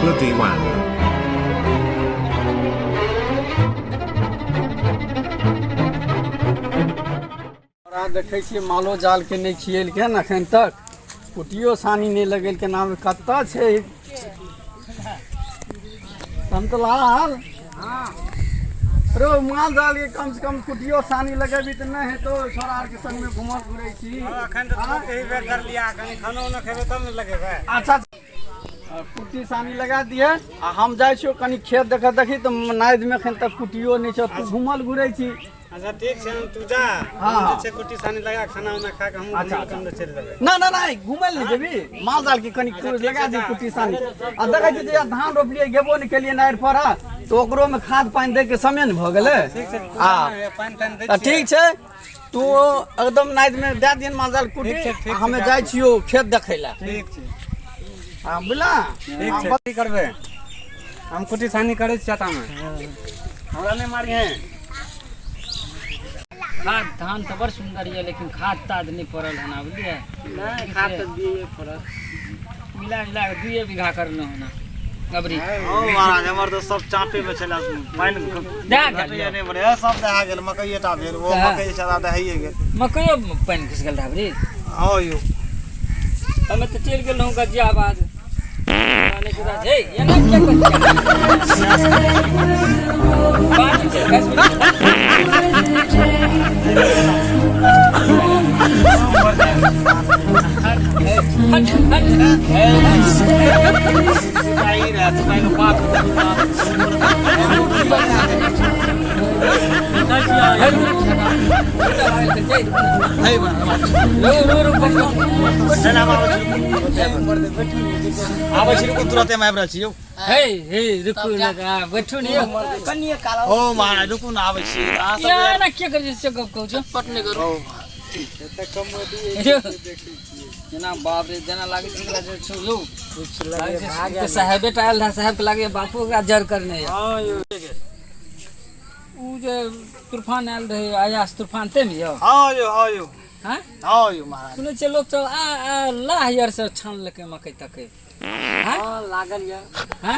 Bloody Wan. देखे छियै मालो जाल के नहीं खिएलकै हन अखन तक कुटियो सानी नहीं लगेलकै नाम कत्ता छै संतलाल रो माल जाल के कम से कम कुटियो सानी लगेबी त नहीं हेतो छोरा आर के संग में घुमत घुरै छी अखन त कहि बेर कर लिया कनी खानो न खेबे तब न लगेबे अच्छा कुटी सानी लगा दिए आ हम जाइ छियो कनी खेत देख देखी त नाइद में अखन तक कुटियो नहीं छ तू घुमल घुरै छी अच्छा ठीक छै तू जा हम जे कुटी सानी लगा खाना उना खा के हम कम चल देबे ना ना नहीं घुमल नहीं जेबी माल जाल के कनी लगा दी कुटी सानी आ देखै छी जे धान रोपलिए गेबो नहीं केलिए नाइर पर तो ओकरो में खाद पानी दे के समय न भ गेलै हां पानी तानी दे ठीक छै तू एकदम नाइद में दे दियन माल जाल कुटी हमें जाइ छियो खेत देखै ला ठीक छै हां बुला ठीक छै की करबे हम कुटी सानी करे चाहता में हमरा नहीं मारी है खाद धान तो बड़ सुंदर है लेकिन खाद ताद नहीं पड़ल है ना बुझलिए नहीं खाद तो दिए पड़ल मिला मिला के 2 बीघा करना है ना अबरी ओ महाराज हमर तो सब चापे में चला पानी दे गेल नहीं बड़े सब दहा गेल मकईटा भेल वो मकई सारा दहाइए गेल मकई पानी घुस गेल अबरी हां यो हमें तो चल गेल हूं गजियाबाद पानी के हे ये ना क्या पानी से आबै छी को तुरंत में आबरा छी यौ हे हे रुकू ना बैठू नहीं कनिए काला ओ महाराज रुकू ना आबै छी या ना क्या कर से गप कहू छ पट नहीं करू जना बाप रे जना लागे छिकला जे छु यौ कुछ लागे भाग साहब बेटा आयल था साहब के लागे बापू का जर करने हां यो उ जे तूफान आयल रहे आयास तूफान ते में यो हां यो हां हां यो महाराज सुनै छै लोग सब आ लाहियर से छान लेके मकई तक हां लागल या हां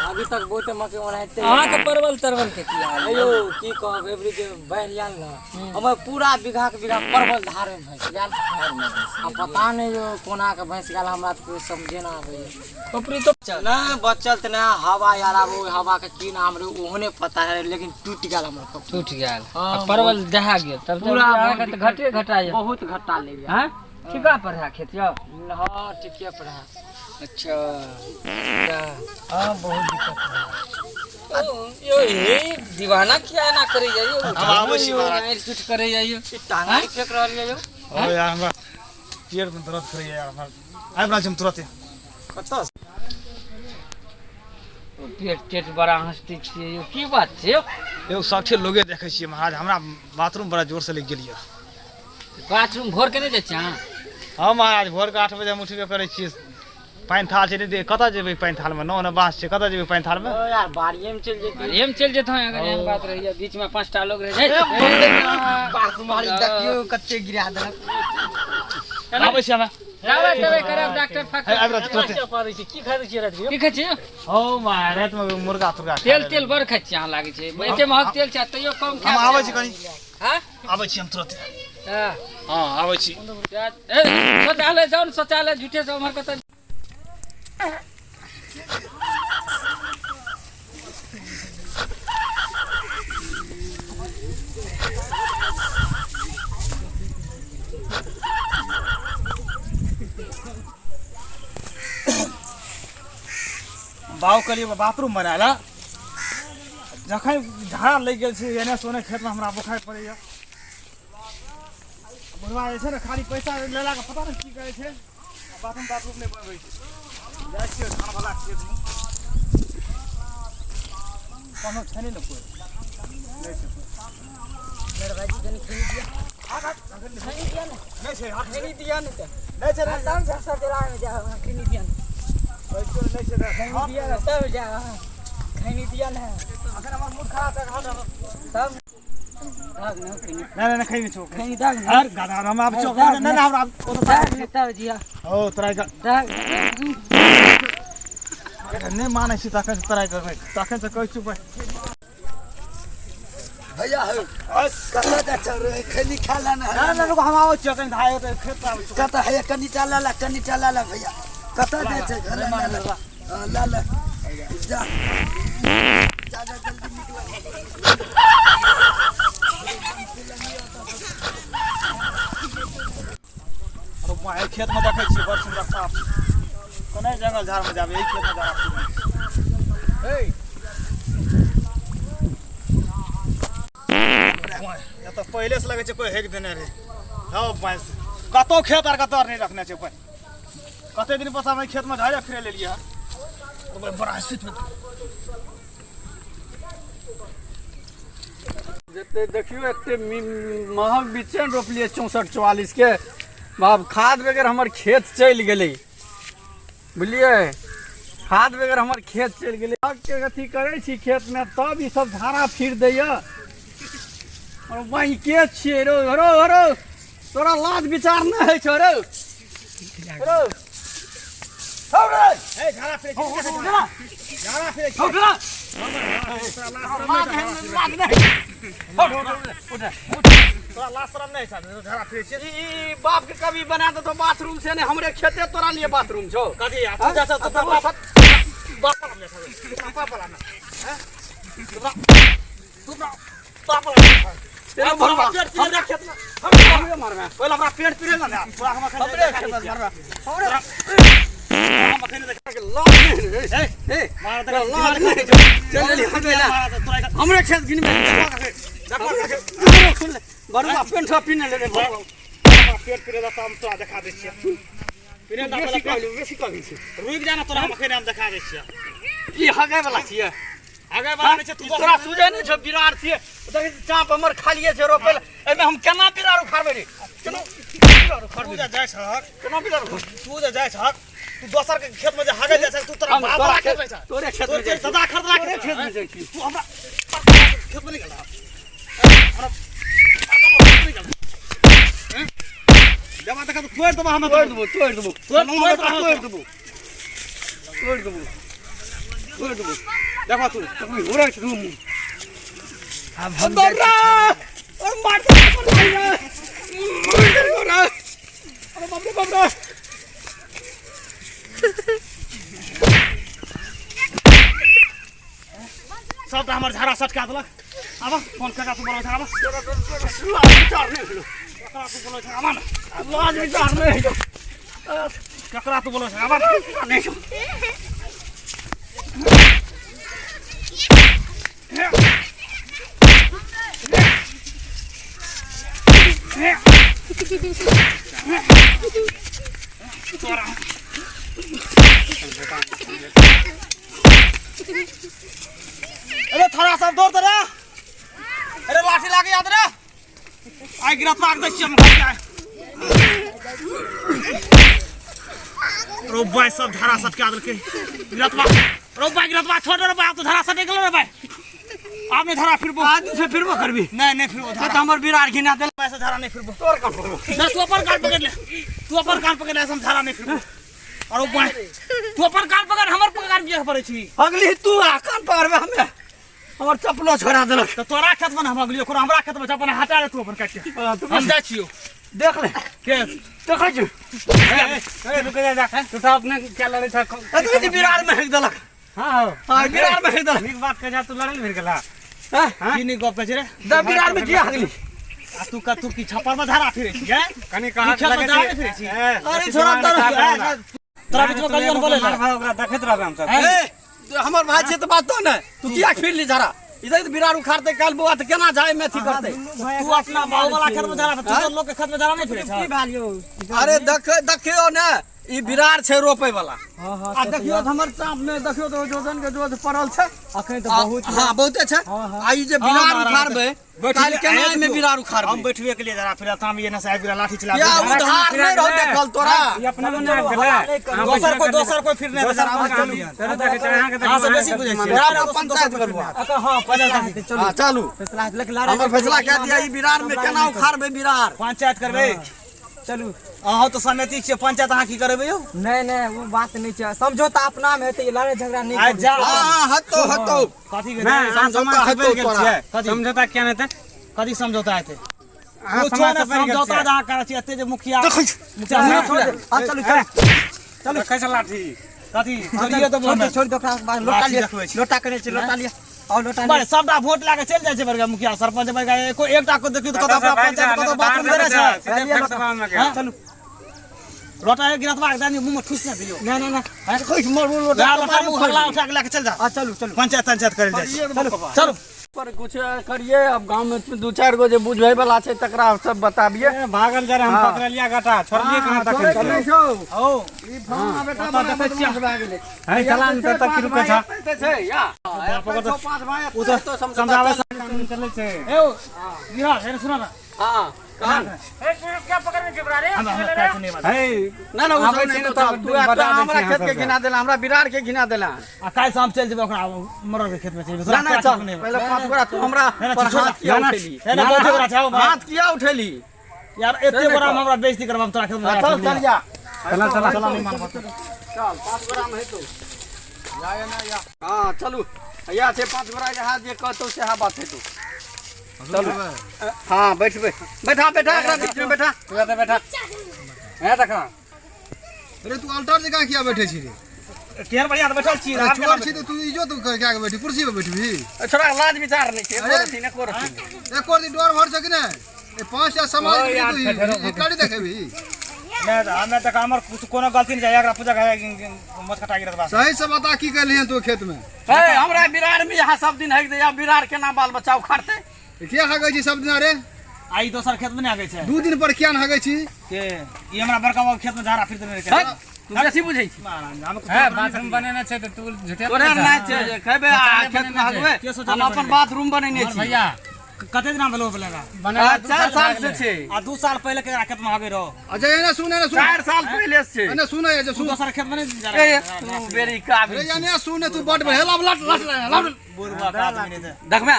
अभी तक बहुत मकई ओनाइते अहाँ के परवल तरवल के की हाल अयो की कहब एवरी के बहन याल ना हम पूरा बीघा के बीघा परवल धारे में भैंस गाल आ पता नहीं जो कोना के भैंस गाल हमरा तो समझे ना आवे ऊपरी तो चल ना बचल त ना हवा यार अब हवा के की नाम रे ओहने पता है लेकिन टूट गेल हमर टूट गेल परवल दहा गेल तब पूरा अहाँ के घटे घटा जा बहुत घटा ले हां ठीका पर है खेत यो हां ठीके पर है अच्छा हां बहुत दिक्कत है यो ये दीवाना क्या ना करे जाइयो हम आबै छी महाराज मार पीट करे जाइयो टांगा फेंक रहल है यो ओ यार हमरा पेट में दर्द करे यार हमरा आबरा छी तुरंत कत्ता पेट पेट बड़ा हंसती छियै यो की बात छै एगो साथे लोगे देखै छियै महाराज हमरा बाथरूम बड़ा जोर से लग गेल या बाथरूम भोर के नहीं जाय छी हां महाराज भोर के 8 बजे हम उठबे करै छियै पानी थाल छै दे कता जेबै पानी थाल में न बांस छै कता जेबै पानी थाल में ओ यार बाड़िए में चल जेती एम चल जेतो अगर एम बात रही बीच में 5टा लोग रह जाए पास मारी देखियो कच्चे गिरा देलक आबै छी हम रावा देबे करब डॉक्टर फक आबरा तुरंत पारै छी की खाइ छी रात की खाइ छी ओ महाराज में मुर्गा तुर्गा तेल तेल बड़ खाइ छी अहाँ लागे छै एते महग तेल छै तइयो कम खा हम आबै छी कनी हां आबै छी हम तुरंत हां हां आबै छी शौचालय जाओ न शौचालय झूठे से हमर कत बाव के लिए बाथरूम बनाला जखन झाड़ा लग गेल छै एने सोने खेत में हमरा बुखार पड़ैया बुढ़वा जे छै ने खाली पैसा लेला के पता नहीं की करे छै बाथरूम नहीं बनबै छै जाइ छियै खाना वाला खेत में कोनो छै नहीं न कोई नहीं छै मेरे भाई जन खनी दिया खनी दिया ना नहीं छै खनी दिया ना नहीं छै दाम जैसा दिला में जा खनी दिया पैसा नहीं छै खनी दिया ना तब जा खनी दिया ना अगर हमर मूड खराब है तब नहीं खैनी छो खनी दाग ना यार गादा हम आप चौक नहीं ना हमरा ओ तो दाग ना तब जिया ओ तोरा का दाग नहीं माने छी तखन से ट्राई करबै तखन से कहै छी भैया हो कतऽ जा चल रे खनी खाला ना ना रुक हम आबै छी कनि धाय त खेत आबै छी कतऽ है कनी चला ला भैया कतऽ जा छै घर में ला जा जल्दी निकल अरे मैं खेत में देखै छी बड़ सुंदर साफ कोने जंगल झाड़ में जाबे खेत में जा ए या तो पहले से लगे छै कोई हेक देने रे हां बाइस कतो खेत आर कतो नहीं रखने छै कोई कते दिन पसा मैं खेत में झाड़े फिरे ले लिया और बड़ा स्थित जते देखियो एते महग बिचन रोपलिए 64-44 के बाप खाद बगैर हमर खेत चल गेलै बुझलिए खाद बगैर हमर खेत चल गेलै आग के अथी करे छी खेत में तब ई सब धारा फिर दैया और वही के छिए रो तोरा लाज विचार न है छो रो ए झाड़ा फिरे झाड़ा फिरे तोरा लाश शरम नहीं छै झाड़ा फिरे छी ई बाप के कभी बना दे तो बाथरूम से ने हमरे खेते तोरा लिए बाथरूम छो कथी आ तू जैसा तो बाप ले सब पाप वाला ना हैं तू पाप वाला तेरा भरवा हमरा खेत में हमरे मारबे पहले हमरा पेट पिरे ना पूरा हम हमरे खेत में मारबे हमरे हम अखन देख लाज ए मार दे लाज नहीं चल ले हमेला हमरे खेत गिन में सुन ले बड़वा पेंट पिने ले रे पेट पिरे दा हम तोरा देखा दै छियै पिने दा बेसी कहली छै रुक जाना तोरा हम अखन हम देखा दै छियै ई हगे वाला छियै आगे बढ़ा छै तू तोरा सुझे नहीं छ बिरार छियै देखि चाप हमर खालिए छै रोपल एमे हम केना बिरार उखाड़बे रे केना बिरार तू उखाड़बे जा जाय छहक केना बिरार तू जा जाय छहक तू दोसर के खेत में जे हागे जाय छ तू तोरा बाप वाला खेत में छ तोरे खेत में तोरे सदा खरदला तोरे खेत में जाइ छी तू हमरा खेत में निकल हमरा जमा तक तू तोड़ दबा हम तोड़ देबो देखा तू घोड़ा के रूम अब हम बबरा और मार के घोड़ा अरे बबरा सब त हमर झाड़ा सटका देलक आब फोन कका तू बोलै छ आब लाज विचार नहीं ककरा तू बोलै छ आब न लाज विचार नहीं ककरा तू बोलै छ आब नहीं अरे थोड़ा सब दौड़ दे रे अरे लाठी लागे याद रे आई गिरत लाग दे हम खा जाए रो भाई सब धारा सट के आदल के गिरत लाग रो भाई गिरत लाग छोड़ रे भाई तो धारा सट निकल रे भाई आपने धारा फिरबो आज से फिरबो करबी नहीं फिरबो तो हमर बिरार घिना दे ऐसे धारा नहीं फिरबो तोर का फिरबो ना तू अपन कान पकड़ ले तू अपन कान पकड़ ले हम धारा नहीं फिरबो और भाई तू अपन कान पकड़ हमर पकड़ के पड़े छी अगली तू आ कान पकड़बे हमें हमर चप्पलो छोड़ा देलक तो तोरा खेत में हम अगली ओकरा हमरा खेत में अपन हटा ले तू अपन काट के हम जा छियो देख ले के देखै छु ए रुक जा तू सब अपने क्या लड़े छ अगली बिरार में हेक देलक हां हां बिरार में हेक देलक नीक बात कह जा तू लड़ल फिर गेला हां की नी गप कह रे द बिरार में किया अगली आ तू का तू की छप्पर में धारा फिरे छी हैं कनी कहा लगे फिरे छी अरे छोड़ा तोरा बीच में कलियन बोले ना ओकरा देखैत रहबे हम सब हमर भाई छै त बात तो न तू किया फिर ली जरा इधर तो बिरार उखाड़ते काल बुआ त केना जाय में अथी करते तू अपना बाऊ वाला खेत में धारा तू लोग के खेत में धारा नहीं फिरे छ अरे देखियो न ई बिरार छै रोपे वाला आ देखियो हमर चाप में देखियो तो जोजन के जोज पड़ल छै अखन तो बहुत हां बहुते छै आ ई जे बिरार उखाड़बे काल केना में बिरार उखाड़बे हम बैठबे के लिए जरा फिर हम ये ना साहब लाठी चला या उधार नहीं रह देखल तोरा ये अपना ना गेला दोसर कोई फिर नहीं जरा तेरे देख यहां के हां से बेसी बुझै छी बिरार पंचायत करबो हां पहले चलो चलू हमर फैसला कह दिया ई बिरार में केना उखाड़बे बिरार पंचायत करबे चलू अहाँ तो समिति छियै पंचायत अहाँ की करबै यौ नहीं नहीं वो बात नहीं चाहिए समझौता अपना में हेतै लड़ाई झगड़ा नहीं आइ जा हतो हतो कथी के समझौता हेतौ तोरा समझौता क्या हेतै कथी समझौता हेतै कुछो ने समझौता जहाँ करै छी एते जे मुखिया मुखिया हां चलो चलो चलो कैसे लाठी कथी चलिए तो बोल छोड़ दो लोटा लिया लोटा करे छी लोटा लिया और लोटा बड़े सबटा वोट लाके चल जाय छै बरगा मुखिया सरपंच बरगा एको एकटा को देखियो तो कत अपना पंचायत कत बात करे छै चलो लोटा गिरतवा के दानी मुंह में ठूस ना दियो नहीं नहीं नहीं खोज मोर लोटा मुंह हल्ला उठा के लेके चल जा चलो चलो पंचायत करे जाय चलो पर कुछ करिए अब गांव में दो चार गो जे बुझै वाला छै तकरा सब बताबिए भागल जा रे हम पकड़लिया गटा छोड़लिए कहां तक चलै छौ ओ ई फोन बेटा बड़ा बदमाश भए गेलै है चलान त तक रुकै छ छै या पकड़ पांच भाई उ त समझावे चलै छै ए ओ गिरा हेर सुन ना हां कहां ए क्या पकड़ने के बरा रे है ना ना उ छै न तू हमरा खेत के घिना देला हमरा बिरार के घिना देला आ काल शाम चल जेबे ओकरा मरर के खेत में चल ना ना चल पहले पांच गोरा तू हमरा पर हाथ किया उठेली ना ना गोरा छाओ हाथ किया उठेली यार एते बड़ा हमरा बेइज्जती करब तोरा खेत में चल चल जा चला नहीं मान चल पांच गोरा में है तो या ना या हां चलू या छै पांच गोरा के हाथ जे कहतो से हा बात है तो चलो हाँ बैठबे बैठा बैठा एकरा बीच में बैठा तू आते बैठा है देखा अरे तू अल्टर जगह किया बैठे छी रे केहन बढ़िया बैठल छी छोड़ छी तू इजो तू क्या के बैठी कुर्सी पे बैठबी छोड़ा लाज विचार नहीं छै कोरथी ने कोरथी एक और दिन डोर भर छ कि ने ए पांच या समाज के तू इकड़ी देखेबी नहीं हमें तक हमर कुछ कोनो गलती नहीं जाय एकरा पूजा मत कटा गिरत बा सही से बता की करलिहन तू खेत में है हमरा बिरार में यहाँ सब दिन हक दे या बिरार केना बाल बच्चा उखाड़ते क्या हगै छी सब दिन रे आई दोसर खेत में नहीं आगे छै दू दिन पर क्या न हगै छी के ई हमरा बड़का बाबू खेत में झाड़ा फिर देने के तू बेसी बुझै छी हम है बाथरूम बनेना छै त तू झुठे तोरे नहीं छै जे कहबे खेत में हगबे हम अपन बाथरूम बनेने छी भैया कते दिन भेलो बलेगा 4 साल से छै आ 2 साल पहले के खेत में आगे रहो अजय ने सुन 4 साल पहले से ने सुन ये जो तू सुन दोसर खेत में नहीं जा ए रहा तू बेरी का अरे यानी सुन तू बड हेला लट लट लट बुरबा का आदमी नहीं देखबे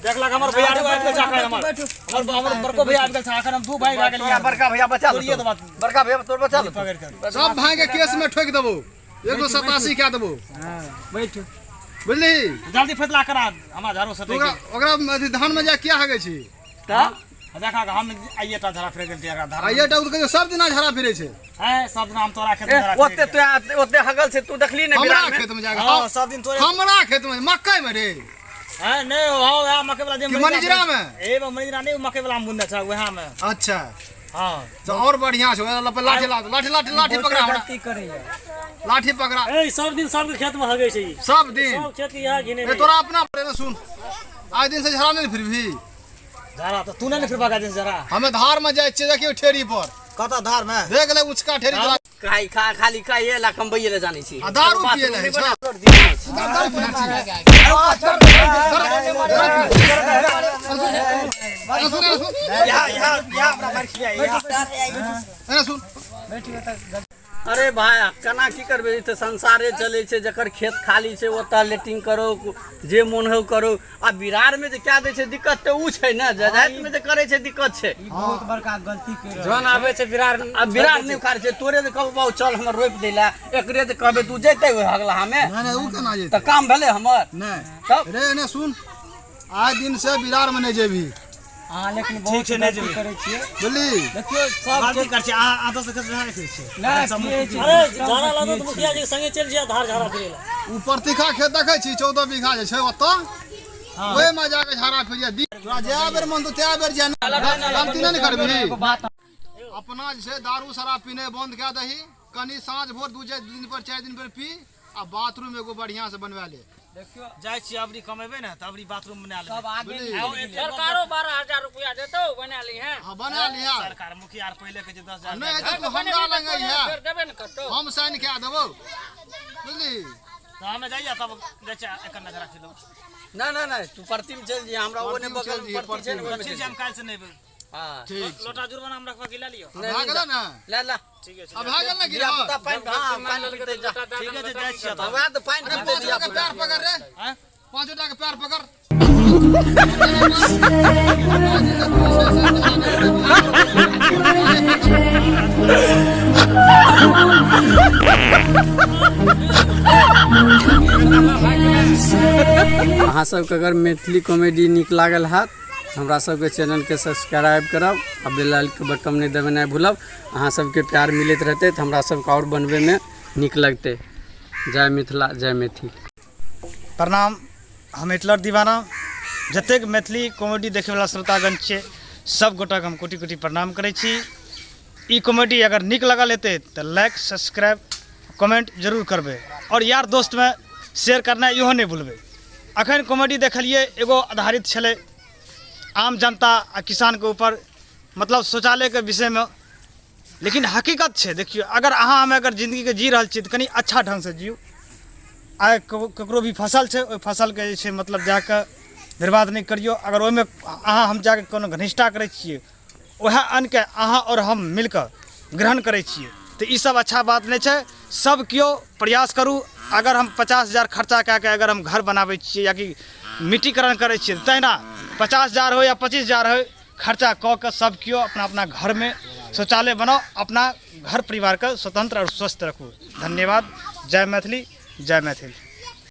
देख लग हमर भैया आबि गेल जाकर हमर बड़को भैया आबि गेल छाकर हम दू भाई भाग गेल बड़का भैया बचा लो ये तो बात बड़का भैया तोर बचा लो पकड़ कर सब भाई के केस में ठोक देबो 187 क्या देबो बैठ बुझली जल्दी फैसला करा हमरा झाड़ू से ओकरा ओकरा धान में जा क्या हगै छी का देखा हम आइए टा झाड़ा फिर गेल एकरा धारा आइए टा कहियो सब दिन झड़ा फिरे छै है सब दिन हम तोरा खेत में झाड़ा ओते तो ओते हगल से तू देखली ने हमरा बिरार में खेत में जाके हां सब दिन तोरे हमरा खेत में मकई में रे है नहीं हो मकई वाला जे कि मनिजरा में ए मनिजरा नहीं मकई वाला में बुंदा छ वहां में अच्छा हां तो और बढ़िया छो लाठी लाठी लाठी लाठी पकड़ा हमरा गलती करे लाठी पकड़ा ए सब दिन सब के खेत में हगै छै सब दिन सब खेत यहां घिने ए तोरा अपना पड़े सुन आज दिन से झड़ा नहीं फिर भी झाड़ा तो तूने नहीं फिर भागा दिन जरा हमें धार में जाए छियै देखियो ठेरी पर कता धार में देख ले उचका ठेरी तोरा खाई खा खाली खाई ला कंबैये ले जानी छी आ दारू पिए ले छ या हमरा मार खिया सुन अरे भाई केना की करबे ई त संसारे चले छै जकर खेत खाली छै ओता लेटिंग करो जे मोन हो करो आ बिरार में जे क्या दे छै दिक्कत त उ छै ना जजात में जे करे छै दिक्कत छै बहुत बड़का गलती करे जौन आवे छै बिरार आ बिरार नहीं उखाड़ छै तोरे जे कहबो बाबू चल हमर रोप देला एकरे जे कहबे तू जैते अगला हमें नहीं उ केना त जेतै काम भेले हमर नहीं तब रे ने सुन आज दिन से बिरार में नहीं जेबी हां लेकिन ठीक बहुत छै नहीं जेबी करे छियै बुझली देखियो सब गलती कर छै आ तो से खेत में रखे छै नहीं अरे झाड़ा लागो तो मुखिया जी संगे चल जिया धार झाड़ा फिरेला उ प्रतिखा खेत देखै छी 14 बीघा जे छै ओतऽ ओए में जाके झाड़ा फिरिया तोरा जे बेर मन तो ते बेर जे गलती नहीं करबी अपना जे छै दारू शराब पीने बंद कए दही कनी साँझ भोर 2 दिन पर 4 दिन पर पी आ बाथरूम एगो बढ़िया से बनवा ले देखियो जाय छी अबरी कमेबे ना तबरी बाथरूम बना ले सब आगे सरकारो 12000 रुपया देतो बना ली हैं हां बना लिया सरकार मुखिया पहले के जे 10000 नहीं है तो हमरा लंग है फिर देबे न करतो हम साइन कए देबो बुझली तो हमें जाइए तब बेचा एक नजर रख लो ना ना ना तू प्रतिम चल जी हमरा ओने बगल में प्रति छै ने ठीक है हम काल से नहीं हां ठीक लोटा जुर्माना हम रखवा के ले लियो भाग गेल ना ला ला ठीक है अब भाग गेल ना गिरा गिरा पानी हां पानी लगते जा ठीक है जाय छी भगवान तो पानी अरे दे दिया पांच के पैर पकड़ रे हैं 5 के पैर पकड़ अहाँ सबके अगर मैथिली कॉमेडी नीक लागल हैत हमरा सबके चैनल के सब्सक्राइब करब आ बेल आइकन के बटन नहीं दबे नहीं भूलब। अहाँ सबके प्यार मिलत रहते तो हमरा सबके और बनबे में नीक लगते। जय मिथिला जय मैथिल। प्रणाम, हम हिटलर दीवाना जतेक मैथिली कॉमेडी देखे वाला श्रोतागण छे सब गोटा के हम कोटि कोटि प्रणाम करै छी। ई कॉमेडी अगर नीक लगल हेतै तो लाइक सब्सक्राइब कमेंट जरूर करबै और यार दोस्त में शेयर करना इहो नहीं भूलबै। अखन कॉमेडी देखलिए एगो आधारित छलै आम जनता आ किसान के ऊपर, मतलब शौचालय के विषय में, लेकिन हकीकत छे। देखियो अगर अहाँ हमें अगर जिंदगी के जी रहल छी तो कनी अच्छा ढंग से जियो। आइ ककरो भी फसल छे ओइ फसल के जे छे मतलब जाके बर्बाद नहीं करियो। अगर ओइमे अहाँ हम जाके कोनो घनिष्ठा करै छियै वह अन्न के अहाँ और हम मिलकर ग्रहण करै छियै तो ई सब अच्छा बात नहीं छे। सब कियो प्रयास करू। अगर हम 50,000 खर्चा कए के अगर हम घर बनाबै छियै या कि मिट्टीकरण करै छियै तहिना 50,000 हो या 25,000 हो खर्चा कऽ के सब कियो अपना अपना घर में शौचालय बनाओ, अपना घर परिवार के स्वतंत्र और स्वस्थ रखू। धन्यवाद। जय मैथिली जय मैथिल।